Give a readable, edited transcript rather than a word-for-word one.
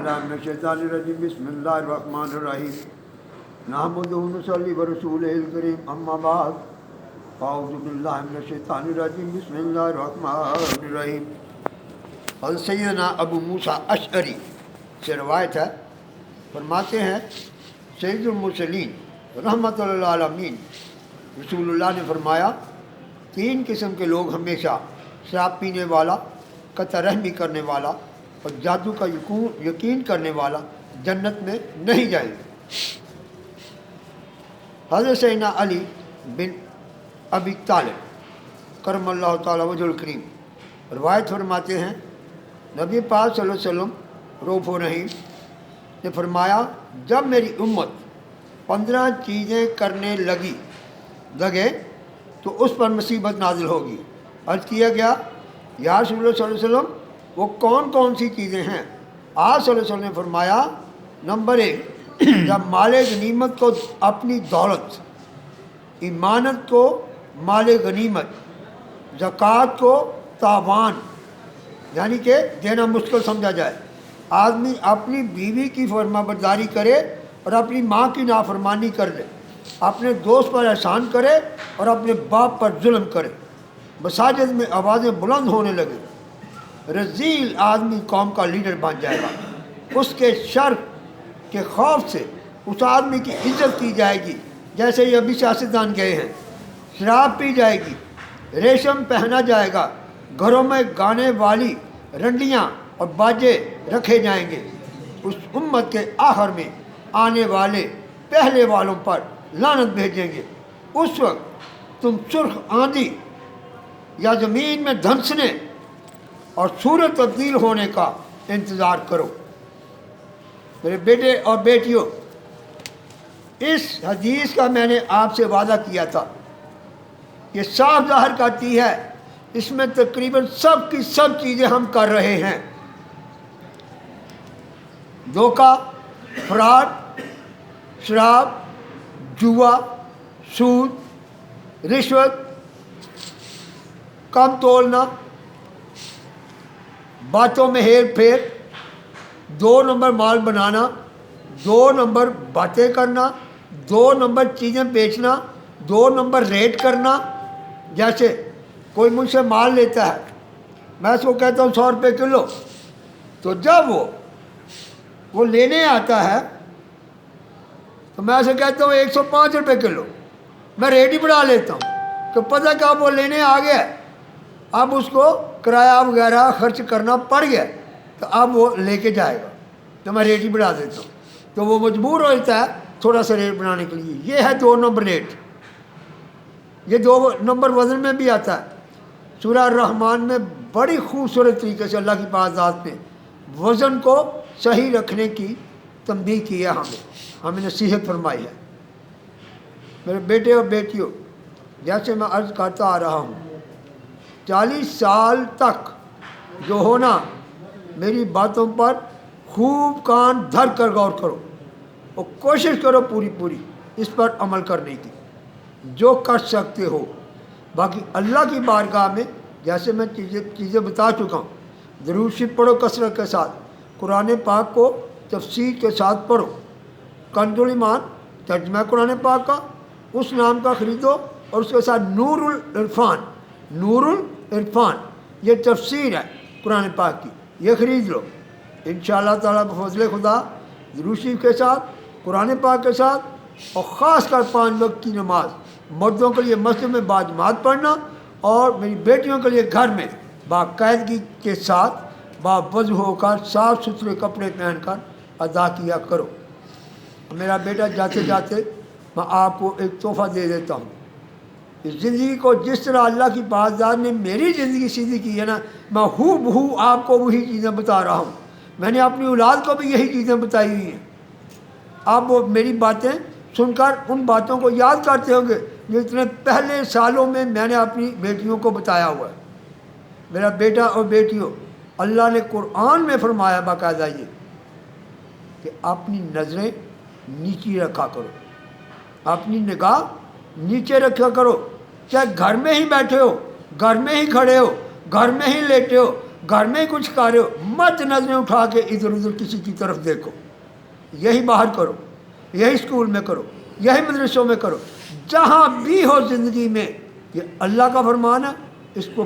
बिल्लाहि मिनश शैतानिर रजीम बिस्मिल्लाहिर रहमानिर रहीम नहमदुहु व नसल्ली व रसूलिहिल करीम अम्मा बाद अऊज़ु बिल्लाहि मिनश शैतानिर रजीम बिस्मिल्लाहिर रहमानिर रहीम। हज़रत सैयदना अबू मूसा अशअरी से रवायत है, फरमाते हैं सैयदुल मुरसलीन रहमतुल लिल आलमीन रसूलुल्लाह ने फरमाया, तीन किस्म के लोग हमेशा शराब पीने वाला, कतई रहमी करने वाला और जादू का यकीन करने वाला जन्नत में नहीं जाएंगे। हज़रत सैयदना अली बिन अबी तालिब करमल्लाहु तआला वजहुल करीम रवायत फरमाते हैं, नबी पाक सल्लल्लाहु अलैहि वसल्लम रऊफ़ रहीम ने फरमाया, जब मेरी उम्मत 15 चीज़ें करने लगे तो उस पर मुसीबत नाजिल होगी। अर्ज़ किया गया, या रसूलुल्लाह सल्लल्लाहु अलैहि वसल्लम वो कौन कौन सी चीज़ें हैं? आप सल्लल्लाहु अलैहि वसल्लम ने फरमाया, नंबर 1, जब माले गनीमत को अपनी दौलत, ईमानत को माले गनीमत, ज़कात को तावान यानी कि देना मुश्किल समझा जाए, आदमी अपनी बीवी की फरमाबरदारी करे और अपनी माँ की नाफरमानी कर ले, अपने दोस्त पर एहसान करे और अपने बाप पर जुल्म करे, मसाजिद में आवाज़ें बुलंद होने लगे, रजील आदमी कौम का लीडर बन जाएगा। उसके शर के खौफ से उस आदमी की इज्जत की जाएगी, जैसे ये अभी सियासतदान गए हैं। शराब पी जाएगी, रेशम पहना जाएगा, घरों में गाने वाली रंडियाँ और बाजे रखे जाएंगे। उस उम्मत के आखिर में आने वाले पहले वालों पर लानत भेजेंगे। उस वक्त तुम सुर्ख आंधी या ज़मीन में धंसने और सूरत तब्दील होने का इंतज़ार करो। मेरे बेटे और बेटियों, इस हदीस का मैंने आपसे वादा किया था, ये साफ ज़ाहिर करती है, इसमें तकरीबन सब की सब चीज़ें हम कर रहे हैं। धोखा, फ्रॉड, शराब, जुआ, सूद, रिश्वत, कम तोलना, बातों में हेर फेर, 2 नंबर माल बनाना, 2 नंबर बातें करना, 2 नंबर चीज़ें बेचना, 2 नंबर रेट करना। जैसे कोई मुझसे माल लेता है, मैं उसको कहता हूँ 100 रुपये किलो, तो जब वो लेने आता है तो मैं उसे कहता हूँ 105 रुपये किलो, मैं रेट ही बढ़ा लेता हूँ। तो पता कब वो लेने आ गया, अब उसको किराया वगैरह खर्च करना पड़ गया, तो अब वो लेके जाएगा, तो मैं रेट ही बढ़ा देता हूँ। तो वो मजबूर हो जाता है थोड़ा सा रेट बढ़ाने के लिए। ये है 2 नंबर रेट, ये 2 नंबर वज़न में भी आता है। सूरह रहमान में बड़ी खूबसूरत तरीके से अल्लाह की पाक ज़ात ने वज़न को सही रखने की तंबीह की है, हमें नसीहत फरमाई है। मेरे बेटे और बेटियों, जैसे मैं अर्ज़ करता आ रहा हूँ, 40 साल तक जो होना, मेरी बातों पर खूब कान धर कर गौर करो और कोशिश करो पूरी इस पर अमल करने की, जो कर सकते हो। बाकी अल्लाह की बारगाह में जैसे मैं चीज़ें बता चुका हूँ, दरूद शरीफ पढ़ो कसरत के साथ, कुरान पाक को तफसीर के साथ पढ़ो, कंजुल ईमान तर्जुमा कुरान पाक का उस नाम का ख़रीदो और उसके साथ नूरुल इरफान ये तफसीर है कुरान पाक की, ये ख़रीद लो। इंशाअल्लाह ताला बफ़ज़्ल खुदा दरूद शरीफ के साथ, कुरान पाक के साथ और ख़ास कर 5 वक्त की नमाज, मर्दों के लिए मस्जिद में बाजमात पढ़ना और मेरी बेटियों के लिए घर में बाकायदगी के साथ बावज़ू होकर साफ़ सुथरे कपड़े पहनकर अदा किया करो। मेरा बेटा, जाते जाते मैं आपको एक तोहफ़ा दे देता हूँ। इस ज़िंदगी को जिस तरह अल्लाह की बाज़ार ने मेरी ज़िंदगी सीधी की है ना, मैं हूबहू आपको वही चीज़ें बता रहा हूँ। मैंने अपनी औलाद को भी यही चीज़ें बताई हुई हैं। आप वो मेरी बातें सुनकर उन बातों को याद करते होंगे जो इतने पहले सालों में मैंने अपनी बेटियों को बताया हुआ है। मेरा बेटा और बेटियों, अल्लाह ने कुरान में फरमाया बाकायदा ये कि अपनी नज़रें नीचे रखा करो, अपनी निगाह नीचे रखा करो। चाहे घर में ही बैठे हो, घर में ही खड़े हो, घर में ही लेटे हो, گھر میں ہی کچھ کر ہو مت نظریں اٹھا کے ادھر ادھر کسی کی طرف دیکھو، یہی باہر کرو، یہی اسکول میں کرو، یہی مدرسوں میں کرو، جہاں بھی ہو زندگی میں، یہ اللہ کا فرمان ہے، اس کو